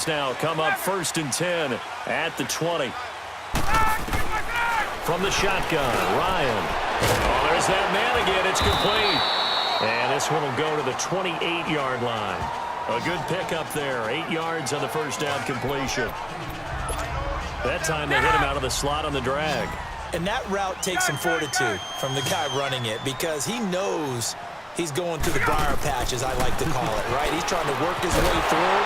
Now come up 1st and 10 at the 20. From the shotgun, Ryan. Oh, there's that man again. It's complete. And this one will go to the 28-yard line. A good pickup there. 8 yards on the first down completion. That time they hit him out of the slot on the drag. And that route takes some fortitude from the guy running it because he knows he's going through the briar patch, as I like to call it, right? He's trying to work his way through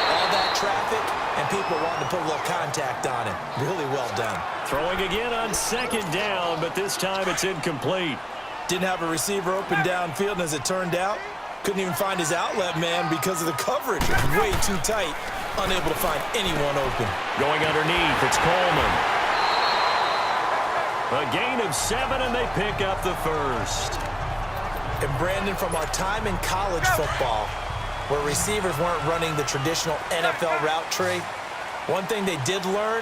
all that traffic, and people wanting to put a little contact on him. Really well done. Throwing again on 2nd down, but this time it's incomplete. Didn't have a receiver open downfield, and as it turned out, couldn't even find his outlet man because of the coverage. It was way too tight, unable to find anyone open. Going underneath, it's Coleman. A gain of 7, and they pick up the first. And Brandon, from our time in college football, where receivers weren't running the traditional NFL route tree, one thing they did learn,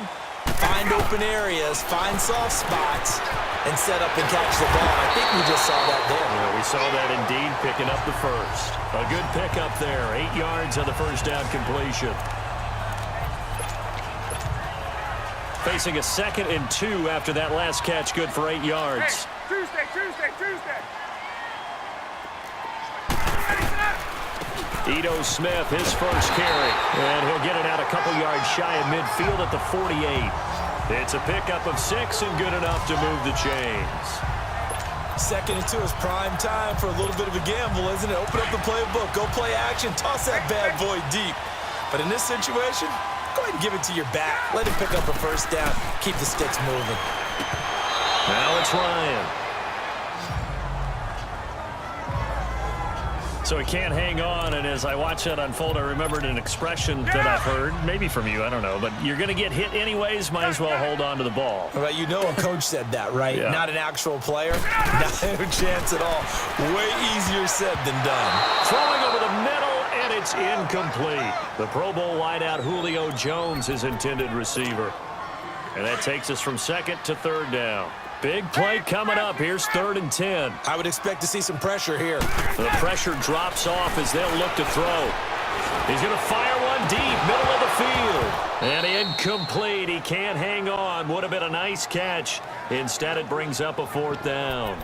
find open areas, find soft spots, and set up and catch the ball. I think we just saw that there. Yeah, we saw that indeed, picking up the first. A good pickup there, 8 yards on the first down completion. Facing a 2nd and 2 after that last catch, good for 8 yards. Hey, Tuesday. Ito Smith, his first carry, and he'll get it out a couple yards shy of midfield at the 48. It's a pickup of 6 and good enough to move the chains. 2nd and 2 is prime time for a little bit of a gamble, isn't it? Open up the playbook, go play action, toss that bad boy deep. But in this situation, go ahead and give it to your back. Let him pick up a first down, keep the sticks moving. Now it's Ryan. So he can't hang on, and as I watch that unfold, I remembered an expression that I've heard, maybe from you, I don't know, but you're going to get hit anyways, might as well hold on to the ball. Well, you know a coach said that, right? Yeah. Not an actual player. Not a chance at all. Way easier said than done. Throwing over the middle, and it's incomplete. The Pro Bowl wideout Julio Jones, his intended receiver. And that takes us from 2nd to 3rd down. Big play coming up. Here's 3rd and 10. I would expect to see some pressure here. The pressure drops off as they'll look to throw. He's going to fire one deep, middle of the field. And incomplete. He can't hang on. Would have been a nice catch. Instead, it brings up a 4th down.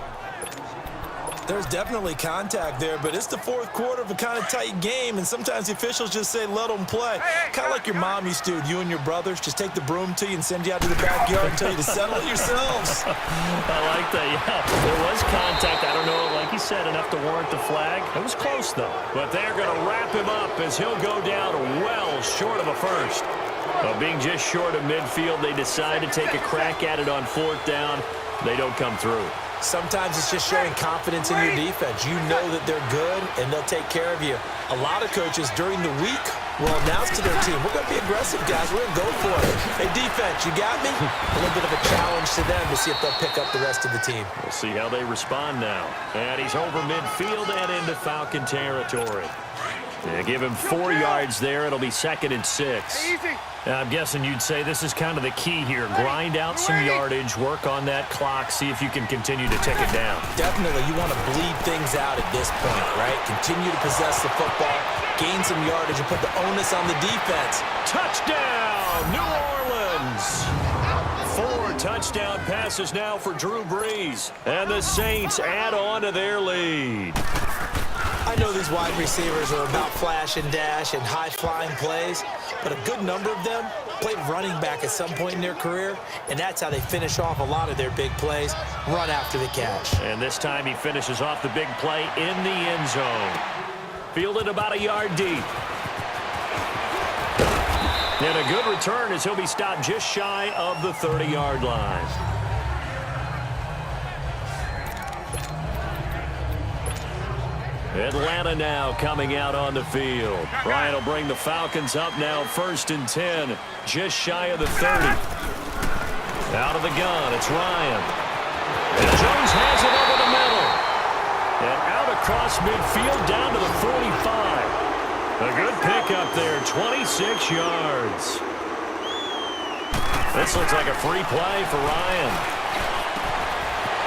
There's definitely contact there, but it's the 4th quarter of a kind of tight game, and sometimes the officials just say, let them play. Kind of like your mom used to do, you and your brothers. Just take the broom to you and send you out to the backyard and tell you to settle it yourselves. I like that, yeah. There was contact. I don't know, like you said, enough to warrant the flag. It was close, though. But they're going to wrap him up as he'll go down well short of a first. Being just short of midfield, they decide to take a crack at it on 4th down. They don't come through. Sometimes it's just showing confidence in your defense. You know that they're good, and they'll take care of you. A lot of coaches during the week will announce to their team, we're going to be aggressive, guys. We're going to go for it. Hey, defense, you got me? A little bit of a challenge to them to see if they'll pick up the rest of the team. We'll see how they respond now. And he's over midfield and into Falcon territory. They give him 4 yards there. It'll be 2nd and 6. I'm guessing you'd say this is kind of the key here. Grind out some yardage, work on that clock, see if you can continue to tick it down. Definitely. You want to bleed things out at this point, right? Continue to possess the football, gain some yardage, and put the onus on the defense. Touchdown, New Orleans! 4 touchdown passes now for Drew Brees. And the Saints add on to their lead. I know these wide receivers are about flash and dash and high-flying plays, but a good number of them played running back at some point in their career, and that's how they finish off a lot of their big plays, run after the catch. And this time he finishes off the big play in the end zone. Fielded about a yard deep. And a good return as he'll be stopped just shy of the 30-yard line. Atlanta now coming out on the field. Ryan will bring the Falcons up now 1st and 10, just shy of the 30. Out of the gun, it's Ryan. And Jones has it over the middle. And out across midfield down to the 45. A good pickup there, 26 yards. This looks like a free play for Ryan.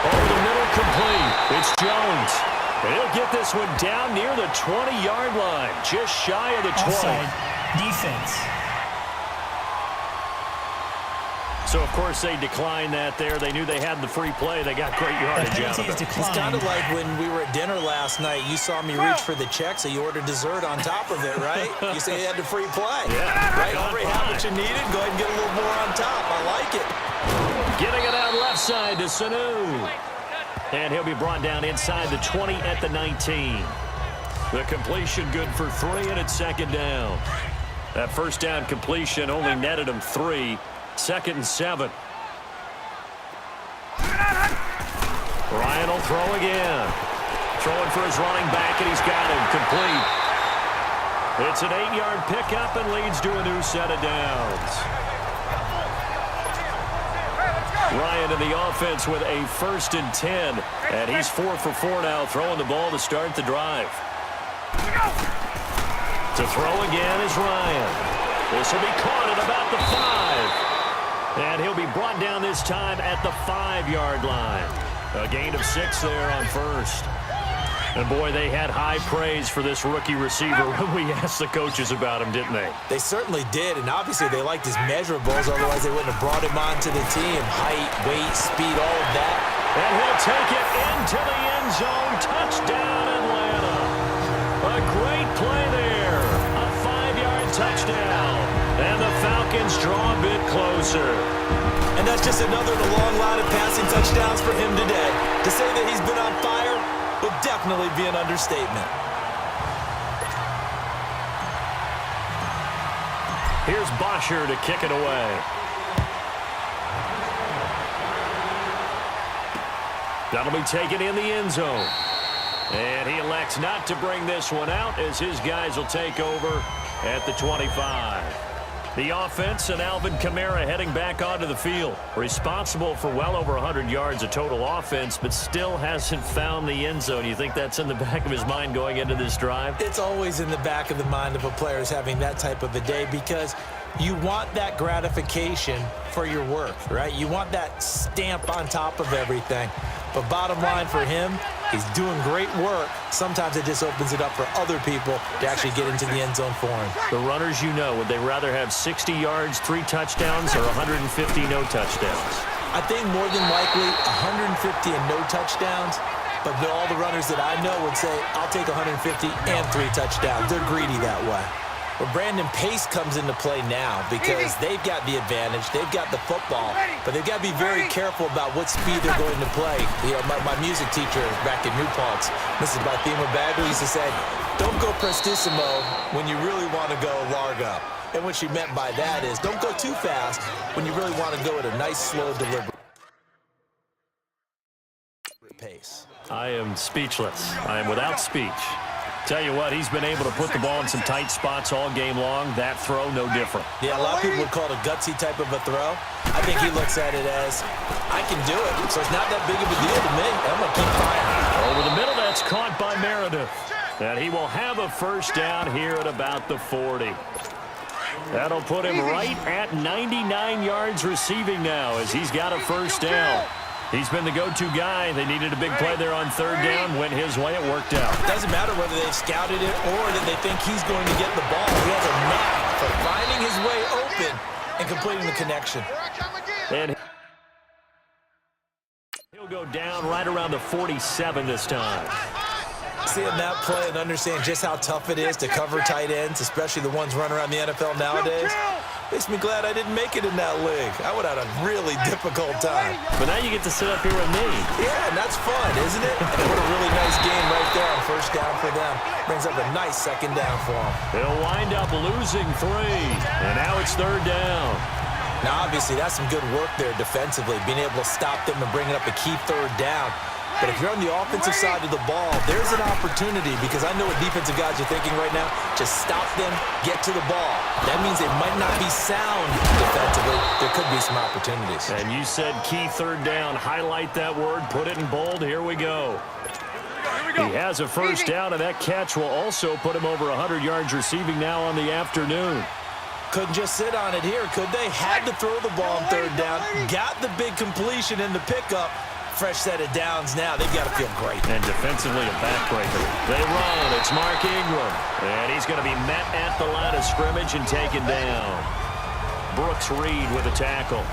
Over the middle, complete. It's Jones. And he'll get this one down near the 20-yard line, just shy of the 20. defense. So, of course, they declined that there. They knew they had the free play. They got great yardage out of it. It's kind of like when we were at dinner last night. You saw me reach for the check, so you ordered dessert on top of it, right? You said you had the free play. Yeah. Right? Already had what you needed. Go ahead and get a little more on top. I like it. Getting it out left side to Sanu. And he'll be brought down inside the 20 at the 19. The completion good for 3, and it's second down. That first down completion only netted him 3. 2nd and 7. Ryan will throw again. Throwing for his running back, and he's got him complete. It's an 8-yard pickup and leads to a new set of downs. Ryan in the offense with a 1st and 10. And he's 4 for 4 now, throwing the ball to start the drive. To throw again is Ryan. This will be caught at about the 5. And he'll be brought down this time at the 5-yard line. A gain of 6 there on first. And, boy, they had high praise for this rookie receiver when we asked the coaches about him, didn't they? They certainly did, and obviously they liked his measurables. Otherwise, they wouldn't have brought him onto the team. Height, weight, speed, all of that. And he'll take it into the end zone. Touchdown, Atlanta. A great play there. A 5-yard touchdown. And the Falcons draw a bit closer. And that's just another in a long line of passing touchdowns for him today. To say that he's been on fire would definitely be an understatement. Here's Bosher to kick it away. That'll be taken in the end zone. And he elects not to bring this one out as his guys will take over at the 25. The offense and Alvin Kamara heading back onto the field. Responsible for well over 100 yards of total offense, but still hasn't found the end zone. You think that's in the back of his mind going into this drive? It's always in the back of the mind of a player is having that type of a day because you want that gratification for your work, right? You want that stamp on top of everything. But bottom line for him, he's doing great work. Sometimes it just opens it up for other people to actually get into the end zone for him. The runners, you know, would they rather have 60 yards, 3 touchdowns, or 150 no touchdowns? I think more than likely 150 and no touchdowns. But all the runners that I know would say, I'll take 150 and 3 touchdowns. They're greedy that way. But Brandon, pace comes into play now because they've got the advantage. They've got the football, but they've got to be very careful about what speed they're going to play. You know, my music teacher back in New Paltz, Mrs. Bathema Bagley, used to say, don't go prestissimo when you really want to go largo. And what she meant by that is don't go too fast when you really want to go at a nice, slow, deliberate pace. I am speechless. I am without speech. Tell you what, he's been able to put the ball in some tight spots all game long. That throw, no different. Yeah, a lot of people would call it a gutsy type of a throw. I think he looks at it as, I can do it, so it's not that big of a deal to me. I'm going to keep firing. Over the middle, that's caught by Meredith. And he will have a first down here at about the 40. That'll put him right at 99 yards receiving now as he's got a first down. He's been the go-to guy. They needed a big play there on 3rd down. Went his way. It worked out. It doesn't matter whether they've scouted it or that they think he's going to get the ball. He has a knack for finding his way open and completing the connection. And he'll go down right around the 47 this time. Seeing that play and understand just how tough it is to cover tight ends, especially the ones running around the NFL nowadays, makes me glad I didn't make it in that league. I would have had a really difficult time. But now you get to sit up here with me. Yeah, and that's fun, isn't it? And what a really nice game right there on first down for them. Brings up a nice second down for them. They'll wind up losing 3. And now it's 3rd down. Now, obviously, that's some good work there defensively, being able to stop them and bringing up a key 3rd down. But if you're on the offensive side of the ball, there's an opportunity because I know what defensive guys are thinking right now. Just stop them, get to the ball. That means they might not be sound defensively. There could be some opportunities. And you said key 3rd down. Highlight that word. Put it in bold. Here we go. He has a first down, and that catch will also put him over 100 yards receiving now on the afternoon. Couldn't just sit on it here, could they? Had to throw the ball on 3rd down. Got the big completion in the pickup. fresh set of downs now. They've got to feel great. And defensively, a backbreaker. They run. It's Mark Ingram. And he's going to be met at the line of scrimmage and taken down. Brooks Reed with a tackle.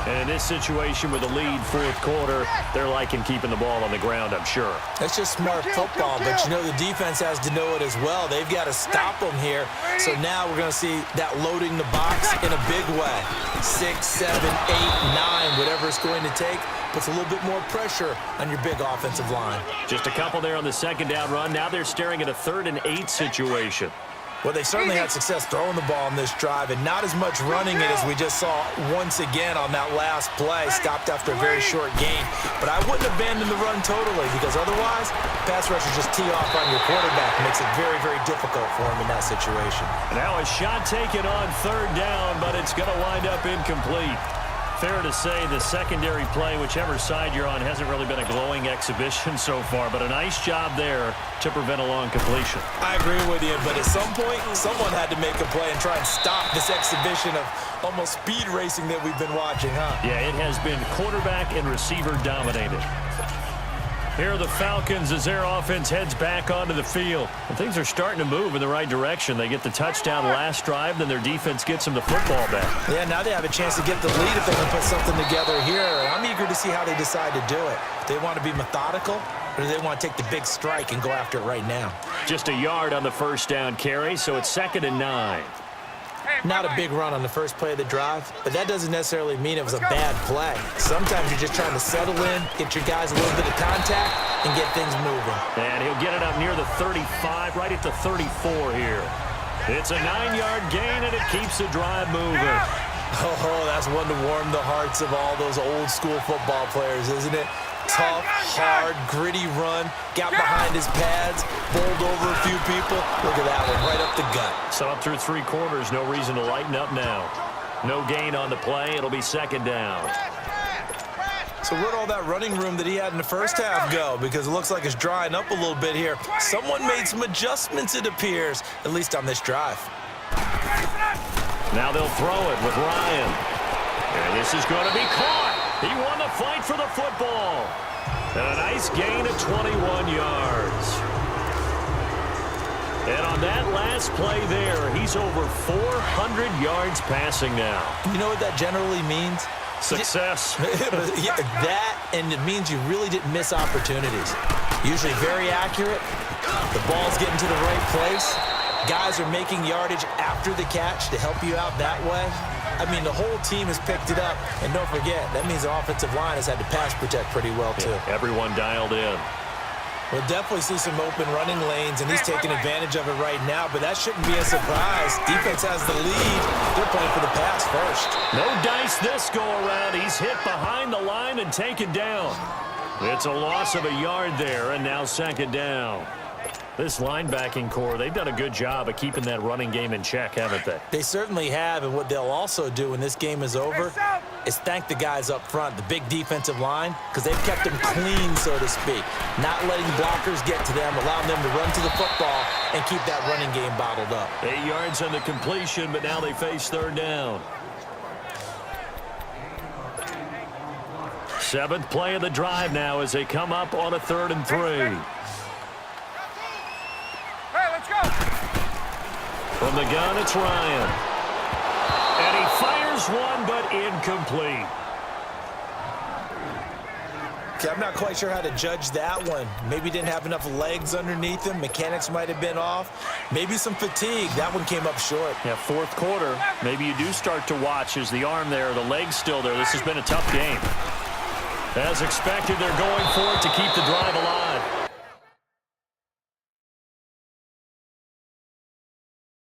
And in this situation with a lead fourth quarter, they're liking keeping the ball on the ground, I'm sure. That's just smart football, but you know the defense has to know it as well. They've got to stop them here. So now we're going to see that loading the box in a big way. 6, 7, 8, 9, whatever it's going to take, puts a little bit more pressure on your big offensive line. Just a couple there on the second down run. Now they're staring at a 3rd and 8 situation. Well, they certainly had success throwing the ball in this drive, and not as much running it as we just saw once again on that last play. Stopped after a very short gain. But I wouldn't abandon the run totally, because otherwise, pass rushers just tee off on your quarterback. It makes it very, very difficult for him in that situation. Now a shot taken on 3rd down, but it's going to wind up incomplete. Fair to say the secondary play, whichever side you're on, hasn't really been a glowing exhibition so far, but a nice job there to prevent a long completion. I agree with you, but at some point, someone had to make a play and try and stop this exhibition of almost speed racing that we've been watching, huh? Yeah, it has been quarterback and receiver dominated. Here are the Falcons as their offense heads back onto the field. And things are starting to move in the right direction. They get the touchdown last drive, then their defense gets them the football back. Yeah, now they have a chance to get the lead if they can put something together here. I'm eager to see how they decide to do it. Do they want to be methodical, or do they want to take the big strike and go after it right now? Just a yard on the first down carry, so it's 2nd and 9. Not a big run on the first play of the drive, but that doesn't necessarily mean it was a bad play. Sometimes you're just trying to settle in, get your guys a little bit of contact, and get things moving. And he'll get it up near the 35, right at the 34 here. It's a 9-yard gain, and it keeps the drive moving. Oh, that's one to warm the hearts of all those old-school football players, isn't it? Tough, hard, gritty run, got behind his pads, bowled over a few people. Look at that one, right up the gut. So up through 3 quarters, no reason to lighten up now. No gain on the play. It'll be 2nd down. So where'd all that running room that he had in the first half go? Because it looks like it's drying up a little bit here. Someone made some adjustments, it appears, at least on this drive. Now they'll throw it with Ryan. And this is going to be caught. He won the fight for the football. And a nice gain of 21 yards. And on that last play there, he's over 400 yards passing now. You know what that generally means? Success. Yeah, that, and it means you really didn't miss opportunities. Usually very accurate. The ball's getting to the right place. Guys are making yardage after the catch to help you out that way. I mean, the whole team has picked it up. And don't forget, that means the offensive line has had to pass protect pretty well, too. Yeah, everyone dialed in. We'll definitely see some open running lanes, and he's taking advantage of it right now, but that shouldn't be a surprise. Defense has the lead. They're playing for the pass first. No dice this go-around. He's hit behind the line and taken down. It's a loss of a yard there, and now 2nd down. This linebacking core, they've done a good job of keeping that running game in check, haven't they? They certainly have, and what they'll also do when this game is over is thank the guys up front, the big defensive line, because they've kept them clean, so to speak. Not letting blockers get to them, allowing them to run to the football and keep that running game bottled up. 8 yards on the completion, but now they face 3rd down. 7th play of the drive now as they come up on a 3rd and 3. From the gun, it's Ryan. And he fires one, but incomplete. Okay, I'm not quite sure how to judge that one. Maybe didn't have enough legs underneath him. Mechanics might have been off. Maybe some fatigue. That one came up short. Yeah, 4th quarter. Maybe you do start to watch as the arm there, the leg's still there. This has been a tough game. As expected, they're going for it to keep the drive alive.